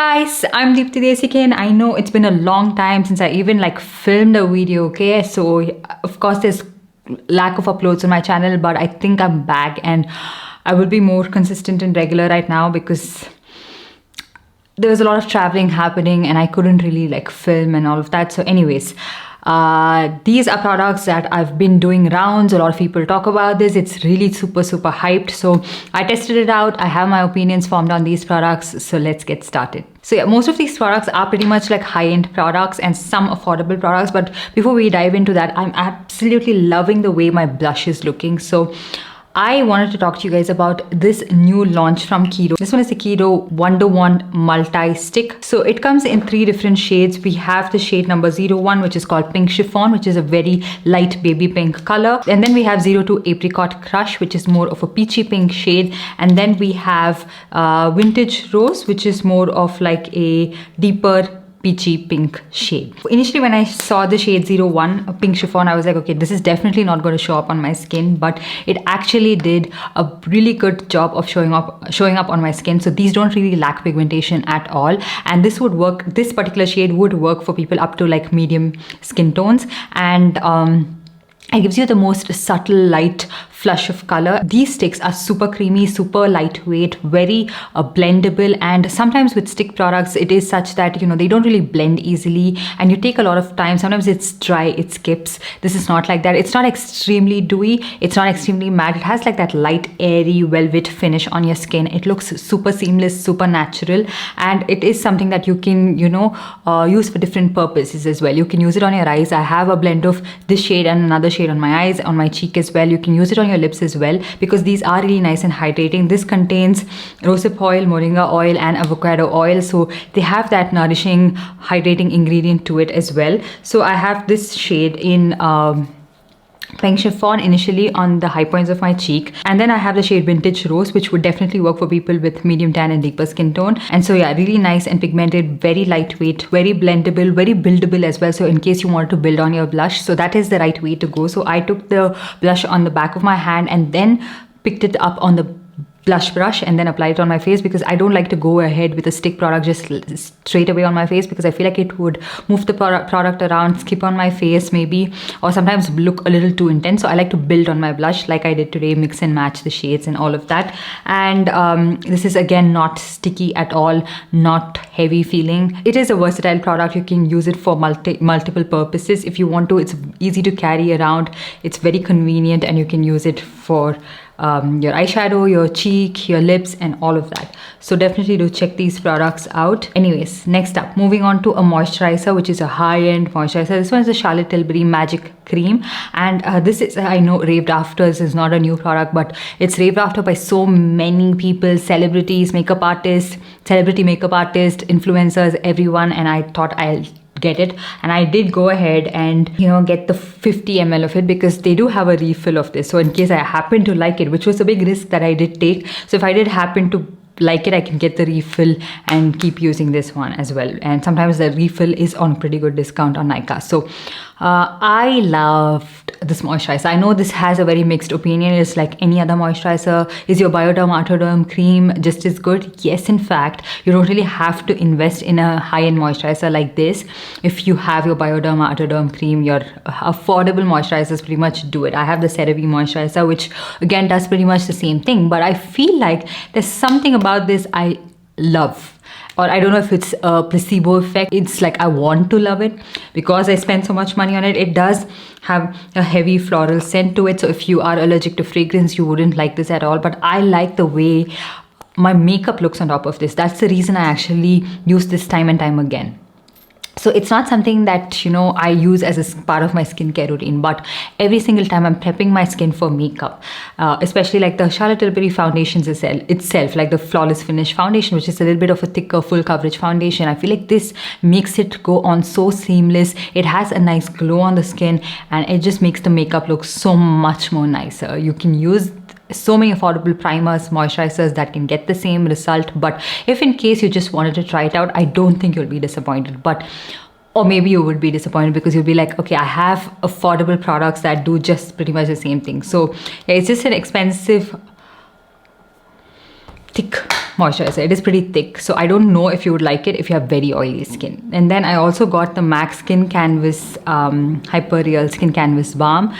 guys, I'm Deepthi Desikan. I know it's been a long time since I even filmed a video, okay? So of course there's lack of uploads on my channel, but I think I'm back and I will be more consistent and regular right now because there was a lot of traveling happening and I couldn't really film and all of that. So anyways, these are products that I've been doing rounds. A lot of people talk about this. It's really super hyped. So I tested it out. I have my opinions formed on these products. So let's get started. So yeah, most of these products are pretty much high-end products and some affordable products. But before we dive into that, I'm absolutely loving the way my blush is looking. So I wanted to talk to you guys about this new launch from Kido. This one is the Kido Wonder Wand Multi-Stick. So it comes in 3 different shades. We have the shade number 01, which is called Pink Chiffon, which is a very light baby pink color. And then we have 02 Apricot Crush, which is more of a peachy pink shade. And then we have Vintage Rose, which is more of a deeper peachy pink shade. Initially when I saw the shade 01 Pink Chiffon, I was like, okay, this is definitely not going to show up on my skin, but it actually did a really good job of showing up on my skin. So these don't really lack pigmentation at all, and this would work, this particular shade would work for people up to medium skin tones, and it gives you the most subtle light flush of color. These sticks are super creamy, super lightweight, very blendable, and sometimes with stick products it is such that they don't really blend easily and you take a lot of time. Sometimes it's dry, it skips. This is not like that. It's not extremely dewy, it's not extremely matte. It has that light airy velvet finish on your skin. It looks super seamless, super natural, and it is something that you can use for different purposes as well. You can use it on your eyes. I have a blend of this shade and another shade on my eyes, on my cheek as well. You can use it on your lips as well because these are really nice and hydrating. This contains rosehip oil, moringa oil and avocado oil, so they have that nourishing hydrating ingredient to it as well. So I have this shade in Pink Chiffon initially on the high points of my cheek, and then I have the shade Vintage Rose, which would definitely work for people with medium tan and deeper skin tone. And so yeah, really nice and pigmented, very lightweight, very blendable, very buildable as well. So in case you wanted to build on your blush, so that is the right way to go. So I took the blush on the back of my hand and then picked it up on the blush brush and then apply it on my face, because I don't like to go ahead with a stick product just straight away on my face, because I feel like it would move the product around, skip on my face maybe, or sometimes look a little too intense. So I like to build on my blush like I did today, mix and match the shades and all of that. And this is again not sticky at all, not heavy feeling. It is a versatile product. You can use it for multiple purposes if you want to. It's easy to carry around, it's very convenient, and you can use it for your eyeshadow, your cheek, your lips and all of that. So definitely do check these products out. Anyways, next up, moving on to a moisturizer, which is a high-end moisturizer. This one is the Charlotte Tilbury Magic Cream, and this is, I know, raved after. This is not a new product, but it's raved after by so many people, celebrities, makeup artists, celebrity makeup artists, influencers, everyone, and I thought I'll get it, and I did go ahead and get the 50 ml of it because they do have a refill of this. So in case I happen to like it, which was a big risk that I did take, so if I did happen to like it, I can get the refill and keep using this one as well. And sometimes the refill is on pretty good discount on Nykaa. So I loved this moisturizer. I know this has a very mixed opinion. It's like any other moisturizer. Is your Bioderm Autoderm cream just as good? Yes, in fact, you don't really have to invest in a high-end moisturizer like this. If you have your Bioderm Autoderm cream, your affordable moisturizers pretty much do it. I have the CeraVe moisturizer, which again does pretty much the same thing, but I feel like there's something about this I love. Or I don't know if it's a placebo effect. It's I want to love it because I spend so much money on it. It does have a heavy floral scent to it. So if you are allergic to fragrance, you wouldn't like this at all. But I like the way my makeup looks on top of this. That's the reason I actually use this time and time again. So it's not something that I use as a part of my skincare routine, but every single time I'm prepping my skin for makeup, especially the Charlotte Tilbury foundations itself, like the Flawless Finish foundation, which is a little bit of a thicker full coverage foundation. I feel like this makes it go on so seamless. It has a nice glow on the skin and it just makes the makeup look so much more nicer. You can use so many affordable primers, moisturizers that can get the same result, but if in case you just wanted to try it out, I don't think you'll be disappointed. But or maybe you would be disappointed because you'll be like, okay, I have affordable products that do just pretty much the same thing. So yeah, it's just an expensive thick moisturizer. It is pretty thick, so I don't know if you would like it if you have very oily skin. And then I also got the M.A.C SkinCanvas Hyper Real SkinCanvas Balm.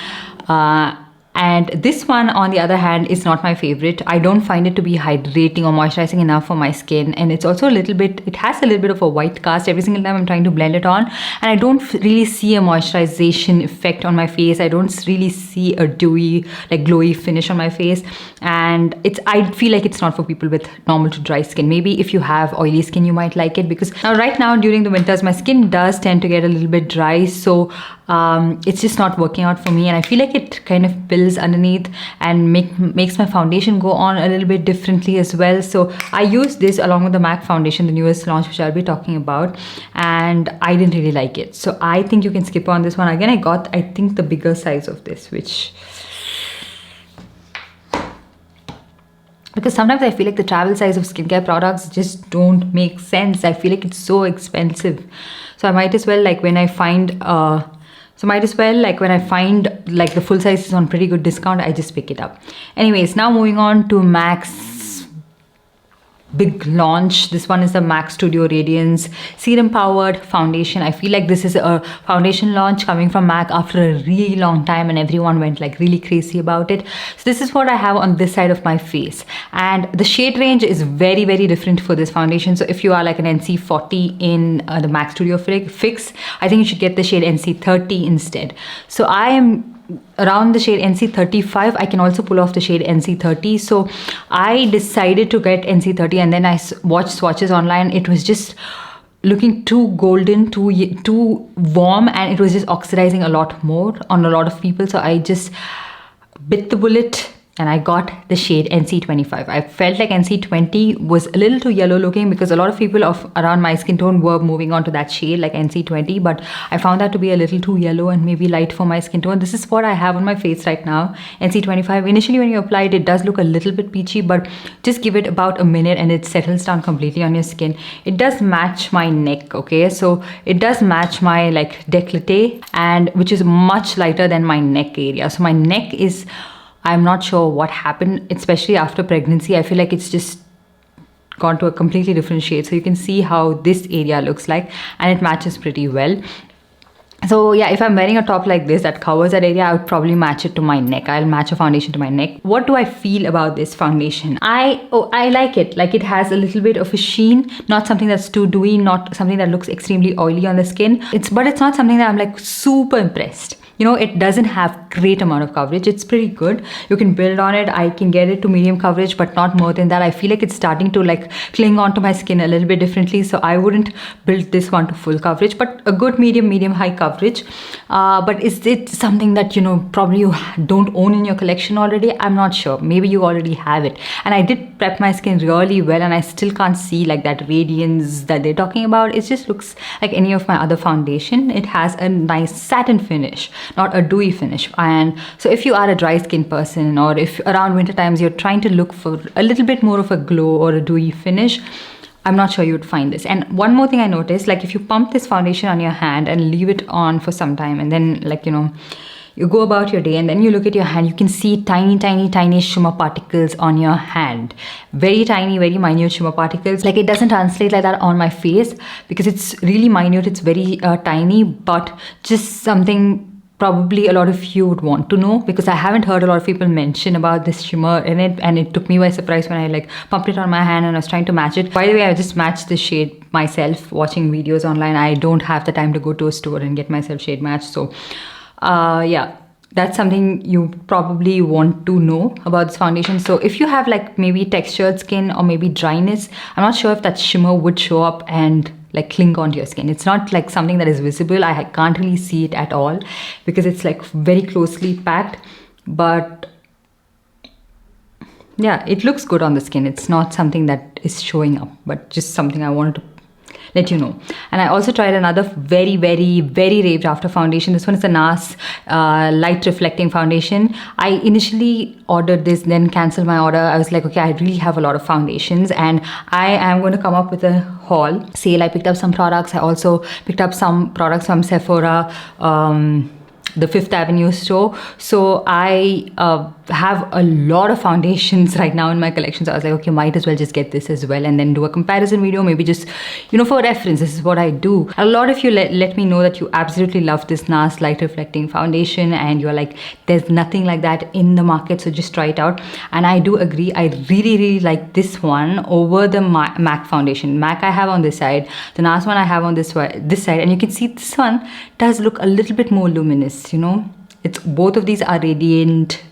And this one, on the other hand, is not my favorite. I don't find it to be hydrating or moisturizing enough for my skin. And it's also a little bit, it has a little bit of a white cast every single time I'm trying to blend it on. And I don't really see a moisturization effect on my face. I don't really see a dewy, like glowy finish on my face. And I feel like it's not for people with normal to dry skin. Maybe if you have oily skin, you might like it, because now right now during the winters, my skin does tend to get a little bit dry. So it's just not working out for me, and I feel like it kind of builds underneath and makes my foundation go on a little bit differently as well. So I use this along with the M.A.C foundation, the newest launch, which I'll be talking about, and I didn't really like it. So I think you can skip on this one. Again, I got, I think, the bigger size of this, which, because sometimes I feel like the travel size of skincare products just don't make sense. I feel like it's so expensive. So I might as well, like when I find like the full size is on pretty good discount, I just pick it up. Anyways, now moving on to M.A.C's big launch. This one is the M.A.C Studio Radiance Serum Powered Foundation. I feel like this is a foundation launch coming from M.A.C after a really long time, and everyone went like really crazy about it. So this is what I have on this side of my face, and the shade range is very, very different for this foundation. So if you are like an NC40 in the M.A.C Studio Fix, I think you should get the shade NC30 instead. So I am around the shade NC35. I can also pull off the shade NC30. So I decided to get NC30, and then I watched swatches online. It was just looking too golden, too warm, and it was just oxidizing a lot more on a lot of people. So I just bit the bullet and I got the shade NC25. I felt like NC20 was a little too yellow looking, because a lot of people around my skin tone were moving on to that shade like NC20, but I found that to be a little too yellow and maybe light for my skin tone. This is what I have on my face right now, NC25. Initially when you apply it, it does look a little bit peachy, but just give it about a minute and it settles down completely on your skin. It does match my neck, okay? So it does match my like décolleté, and which is much lighter than my neck area. So my neck is, I'm not sure what happened, especially after pregnancy. I feel like it's just gone to a completely different shade. So you can see how this area looks like, and it matches pretty well. So yeah, if I'm wearing a top like this that covers that area, I would probably match it to my neck. I'll match a foundation to my neck. What do I feel about this foundation? I like it. Like, it has a little bit of a sheen, not something that's too dewy, not something that looks extremely oily on the skin. But it's not something that I'm like super impressed. You know, it doesn't have great amount of coverage. It's pretty good. You can build on it. I can get it to medium coverage, but not more than that. I feel like it's starting to like cling onto my skin a little bit differently. So I wouldn't build this one to full coverage, but a good medium high coverage. But is it something that, you know, probably you don't own in your collection already? I'm not sure. Maybe you already have it. And I did prep my skin really well, and I still can't see like that radiance that they're talking about. It just looks like any of my other foundation. It has a nice satin finish, not a dewy finish. And so if you are a dry skin person, or if around winter times you're trying to look for a little bit more of a glow or a dewy finish, I'm not sure you'd find this. And one more thing I noticed, like if you pump this foundation on your hand and leave it on for some time, and then like, you know, you go about your day and then you look at your hand, you can see tiny shimmer particles on your hand. Very tiny, very minute shimmer particles. Like, it doesn't translate like that on my face because it's really minute. It's very tiny, but just something probably a lot of you would want to know, because I haven't heard a lot of people mention about this shimmer in it, and it took me by surprise when I like pumped it on my hand and I was trying to match it. By the way, I just matched this shade myself watching videos online. I don't have the time to go to a store and get myself shade matched. So yeah, that's something you probably want to know about this foundation. So if you have like maybe textured skin or maybe dryness, I'm not sure if that shimmer would show up and like cling onto your skin. It's not like something that is visible. I can't really see it at all because it's like very closely packed, but yeah, it looks good on the skin. It's not something that is showing up, but just something I wanted to let you know. And I also tried another very raved after foundation. This one is the M.A.C light reflecting foundation. I initially ordered this, then canceled my order. I was like, okay, I really have a lot of foundations and I am going to come up with a haul sale. I picked up some products. I also picked up some products from Sephora. the Fifth Avenue store. So I have a lot of foundations right now in my collection. So I was like, okay, might as well just get this as well and then do a comparison video, maybe just, you know, for reference. This is what I do. A lot of you let me know that you absolutely love this NARS light reflecting foundation and you're like, there's nothing like that in the market, so just try it out. And I do agree. I really like this one over the MAC foundation. MAC I have on this side, the NARS one I have on this side, and you can see this one does look a little bit more luminous, you know. It's both of these are radiant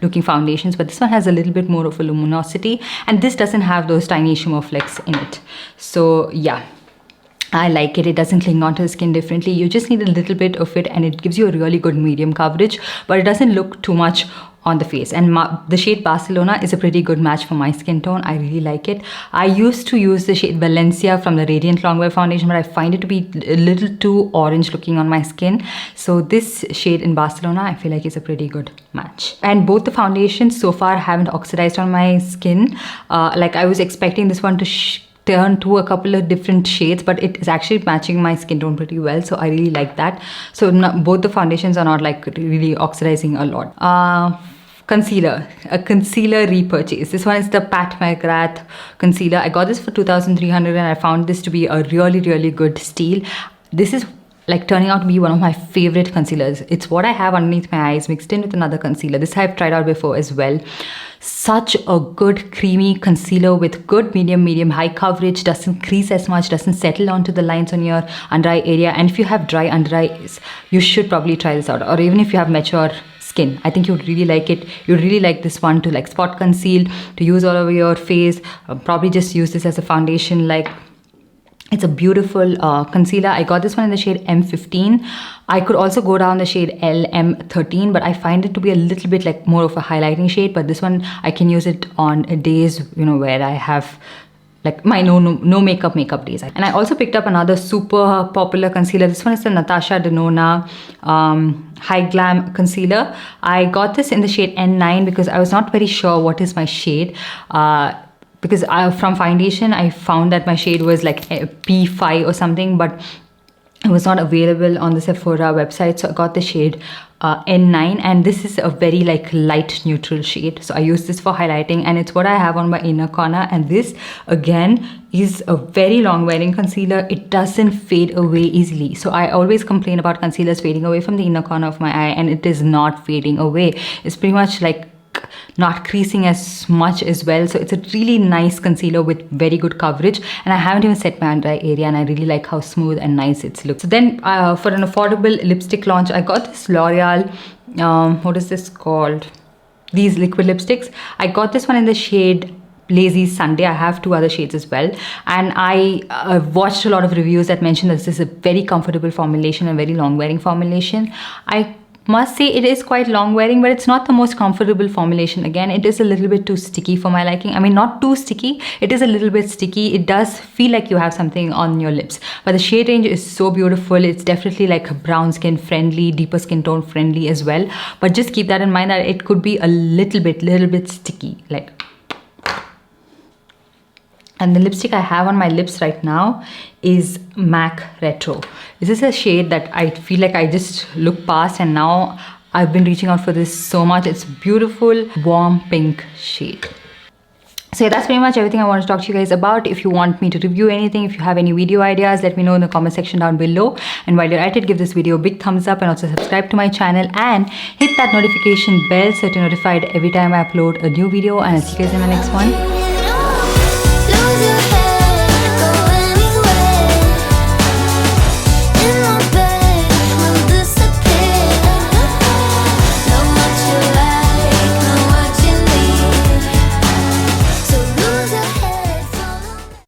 looking foundations, but this one has a little bit more of a luminosity, and this doesn't have those tiny shimmer flecks in it. So yeah, I like it. It doesn't cling onto the skin differently. You just need a little bit of it and it gives you a really good medium coverage, but it doesn't look too much on the face. And the shade Barcelona is a pretty good match for my skin tone. I really like it. I used to use the shade Valencia from the Radiant Longwear foundation, but I find it to be a little too orange looking on my skin. So this shade in Barcelona, I feel like is a pretty good match. And both the foundations so far haven't oxidized on my skin. Like I was expecting this one to turn to a couple of different shades, but it is actually matching my skin tone pretty well, so I really like that. So both the foundations are not like really oxidizing a lot. Concealer, a concealer repurchase. This one is the Pat McGrath concealer. I got this for 2,300 and I found this to be a really good steal. This is like turning out to be one of my favorite concealers. It's what I have underneath my eyes mixed in with another concealer. This I've tried out before as well. Such a good creamy concealer with good medium high coverage, doesn't crease as much, doesn't settle onto the lines on your under eye area. And if you have dry under eyes, you should probably try this out. Or even if you have mature skin, I think you'd really like it. You'd really like this one to like spot conceal, to use all over your face. Probably just use this as a foundation. Like, it's a beautiful concealer. I got this one in the shade M15. I could also go down the shade LM13, but I find it to be a little bit like more of a highlighting shade. But this one, I can use it on days, you know, where I have like my no makeup days. And I also picked up another super popular concealer. This one is the Natasha Denona High Glam Concealer. I got this in the shade N9 because I was not very sure what is my shade. Because from foundation, I found that my shade was like P5 or something, but it was not available on the Sephora website. So I got the shade N9, and this is a very like light neutral shade. So I use this for highlighting, and it's what I have on my inner corner. And this again is a very long wearing concealer. It doesn't fade away easily. So I always complain about concealers fading away from the inner corner of my eye, and it is not fading away. It's pretty much like not creasing as much as well. So it's a really nice concealer with very good coverage, and I haven't even set my under eye area, and I really like how smooth and nice it looks. So then for an affordable lipstick launch, I got this L'Oreal, what is this called? These liquid lipsticks. I got this one in the shade Lazy Sunday. I have two other shades as well, and I watched a lot of reviews that mentioned that this is a very comfortable formulation and very long wearing formulation. I must say it is quite long wearing, but it's not the most comfortable formulation. Again, it is a little bit too sticky for my liking. I mean, not too sticky, it is a little bit sticky. It does feel like you have something on your lips, but the shade range is so beautiful. It's definitely like brown skin friendly, deeper skin tone friendly as well, but just keep that in mind that it could be a little bit sticky, like. And the lipstick I have on my lips right now is MAC Retro. This is a shade that I feel like I just look past, and now I've been reaching out for this so much. It's beautiful, warm pink shade. So yeah, that's pretty much everything I want to talk to you guys about. If you want me to review anything, if you have any video ideas, let me know in the comment section down below. And while you're at it, give this video a big thumbs up and also subscribe to my channel and hit that notification bell so you're notified every time I upload a new video. And I'll see you guys in the next one.